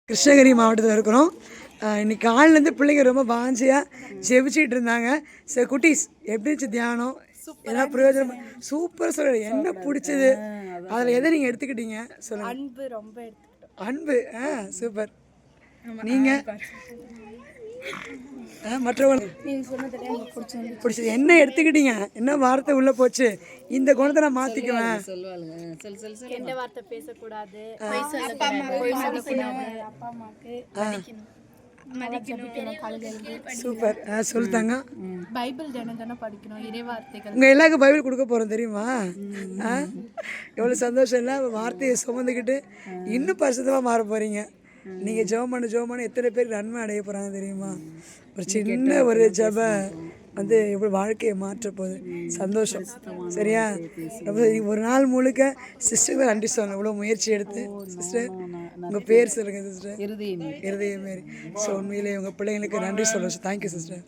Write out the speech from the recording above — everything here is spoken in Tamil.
கிருஷ்ணகிரி மாவட்டத்தில் இருக்கிறோம். இன்னைக்கு காலிலேருந்து பிள்ளைங்க ரொம்ப வாஞ்சியாக ஜெபிச்சிட்டு இருந்தாங்க. சரி குட்டீஸ் எப்படி இருந்துச்சு தியானம்? எல்லாம் பிரயோஜனம் சூப்பர். சொல்ல என்ன பிடிச்சது? அதில் எதை நீங்கள் எடுத்துக்கிட்டீங்க சொல்லுங்கள். அன்பு ரொம்ப எடுத்துக்கிட்டோம். அன்பு சூப்பர். நீங்கள் மற்றவங்க பிடிச்சது என்ன எடுத்துக்கிட்டீங்க? என்ன வார்த்தை உள்ளே போச்சு? இந்த குணத்தை நான் மாற்றிக்குவேன். கெட்ட வார்த்தை பேசக்கூடாது, சூப்பர். சொல்லிட்டாங்க. பைபிள் தினம் தினம் படிக்கணும், இறை வார்த்தைகள். உங்கள் எல்லாருக்கும் பைபிள் கொடுக்க போகிறோம் தெரியுமா? எவ்வளோ சந்தோஷம் இல்லை? வார்த்தையை சுமந்துக்கிட்டு இன்னும் பரிசுத்தமாக மாற போகிறீங்க. நீங்கள் ஜெபம் பண்ண எத்தனை பேர் நன்மை அடைய போகிறாங்க தெரியுமா? ஒரு சின்ன ஒரு ஜெப வந்து எவ்வளோ வாழ்க்கையை மாற்ற போகுது. சந்தோஷம். சரியா? ஒரு நாள் முழுக்க சிஸ்டருக்கு நன்றி சொல்லணும். இவ்வளோ முயற்சி எடுத்து. சிஸ்டர் உங்கள் பேர் சொல்லுங்கள் சிஸ்டர். இருதயமேரி. ஸோ உண்மையிலே உங்கள் பிள்ளைங்களுக்கு நன்றி சொல்லணும். Thank you sister.